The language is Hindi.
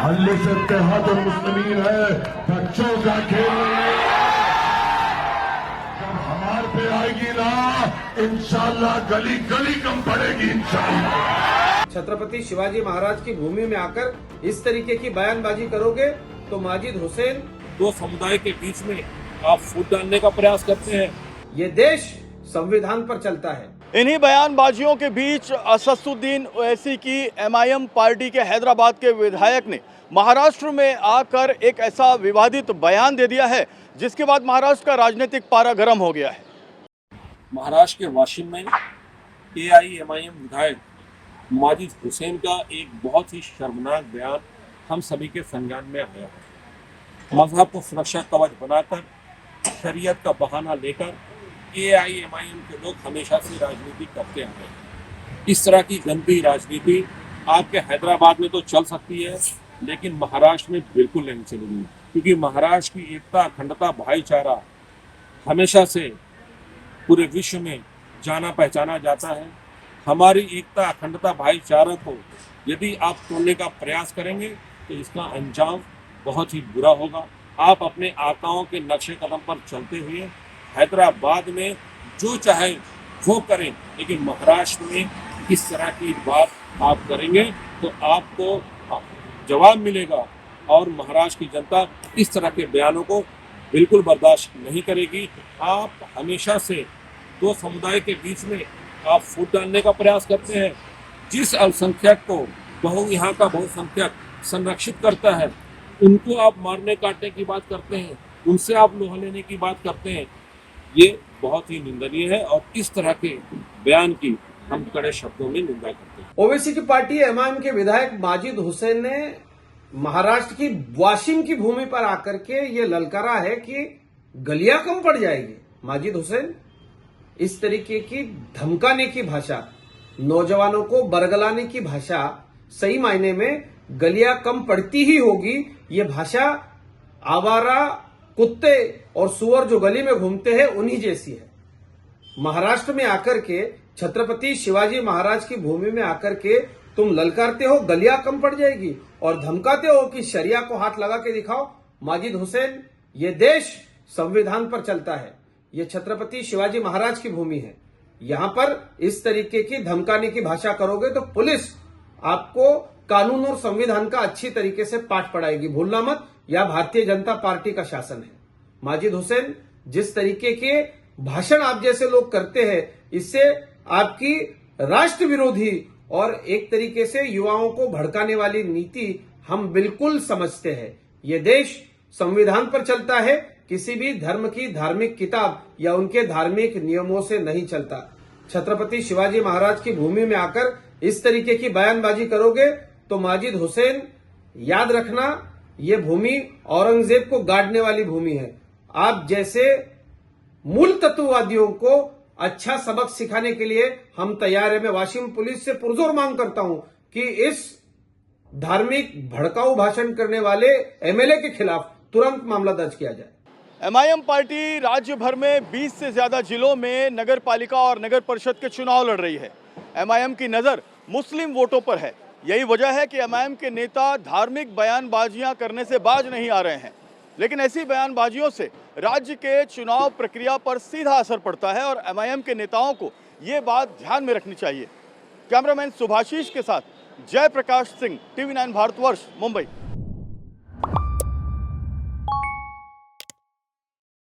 हल्ले से इत्तेहादुल मुस्लिमीन है, बच्चों का खेल नहीं है। जब हमारे पे आएगी ना, इंशाल्लाह गली गली कम पड़ेगी इंशाल्लाह। छत्रपति शिवाजी महाराज की भूमि में आकर इस तरीके की बयानबाजी करोगे तो माजिद हुसैन, दो समुदाय के बीच में आप फूट डालने का प्रयास करते हैं। ये देश संविधान पर चलता है। इन्हीं बयानबाजियों के बीच असदुद्दीन ओवैसी की एमआईएम पार्टी के हैदराबाद के विधायक ने महाराष्ट्र में आकर एक ऐसा विवादित बयान दे दिया है जिसके बाद महाराष्ट्र का राजनीतिक पारा गर्म हो गया है। महाराष्ट्र के वाशिम में एआईएमआईएम विधायक माजिद हुसैन का एक बहुत ही शर्मनाक बयान हम सभी के संज्ञान में आया है। मजहब को सुरक्षा कवच बनाकर, शरीयत का बहाना लेकर एआईएमआईएम के लोग हमेशा से राजनीति करते आए हैं। इस तरह की गंदी राजनीति आपके हैदराबाद में तो चल सकती है, लेकिन महाराष्ट्र में बिल्कुल नहीं चलेगी, क्योंकि महाराष्ट्र की एकता, अखंडता, भाईचारा हमेशा से पूरे विश्व में जाना पहचाना जाता है। हमारी एकता, अखंडता, भाईचारा को यदि आप तोड़ने का प्रयास करेंगे तो इसका अंजाम बहुत ही बुरा होगा। आप अपने आकाओं के नक्शे कदम पर चलते हुए हैदराबाद में जो चाहे वो करें, लेकिन महाराष्ट्र में इस तरह की बात आप करेंगे तो आपको जवाब मिलेगा, और महाराष्ट्र की जनता इस तरह के बयानों को बिल्कुल बर्दाश्त नहीं करेगी। आप हमेशा से दो समुदाय के बीच में आप फूट डालने का प्रयास करते हैं। जिस अल्पसंख्यक को यहाँ का बहुसंख्यक संरक्षित करता है, उनको आप मारने काटने की बात करते हैं, उनसे आप लोहा लेने की बात करते हैं। ये बहुत ही निंदनीय है और इस तरह के बयान की हम कड़े शब्दों में निंदा करते हैं। ओवैसी की पार्टी एमआईएम के विधायक माजिद हुसैन ने महाराष्ट्र की वाशिम की भूमि पर आकर के ये ललकारा है कि गलियां कम पड़ जाएगी। माजिद हुसैन, इस तरीके की धमकाने की भाषा, नौजवानों को बरगलाने की भाषा, सही मायने में गलियां कम पड़ती ही होगी। ये भाषा आवारा कुत्ते और सुअर जो गली में घूमते हैं उन्हीं जैसी है। महाराष्ट्र में आकर के, छत्रपति शिवाजी महाराज की भूमि में आकर के तुम ललकारते हो गलियां कम पड़ जाएगी और धमकाते हो कि शरिया को हाथ लगा के दिखाओ। माजिद हुसैन, ये देश संविधान पर चलता है। ये छत्रपति शिवाजी महाराज की भूमि है। यहां पर इस तरीके की धमकाने की भाषा करोगे तो पुलिस आपको कानून और संविधान का अच्छी तरीके से पाठ पढ़ाएगी। भूलना मत, यह भारतीय जनता पार्टी का शासन है। माजिद हुसैन, जिस तरीके के भाषण आप जैसे लोग करते हैं, इससे आपकी राष्ट्र विरोधी और एक तरीके से युवाओं को भड़काने वाली नीति हम बिल्कुल समझते हैं। ये देश संविधान पर चलता है, किसी भी धर्म की धार्मिक किताब या उनके धार्मिक नियमों से नहीं चलता। छत्रपति शिवाजी महाराज की भूमि में आकर इस तरीके की बयानबाजी करोगे तो माजिद हुसैन, याद रखना, ये भूमि औरंगजेब को गाड़ने वाली भूमि है। आप जैसे मूल तत्ववादियों को अच्छा सबक सिखाने के लिए हम तैयार हैं। मैं वाशिम पुलिस से पुरजोर मांग करता हूं कि इस धार्मिक भड़काऊ भाषण करने वाले एमएलए के खिलाफ तुरंत मामला दर्ज किया जाए। एमआईएम पार्टी राज्य भर में 20 से ज्यादा जिलों में नगर पालिका और नगर परिषद के चुनाव लड़ रही है। एमआईएम की नजर मुस्लिम वोटों पर है। यही वजह है कि एमआईएम के नेता धार्मिक बयानबाजियां करने से बाज नहीं आ रहे हैं, लेकिन ऐसी बयानबाजियों से राज्य के चुनाव प्रक्रिया पर सीधा असर पड़ता है और एमआईएम के नेताओं को ये बात ध्यान में रखनी चाहिए। कैमरामैन सुभाशीष के साथ जयप्रकाश सिंह, टीवी 9 भारतवर्ष, मुंबई।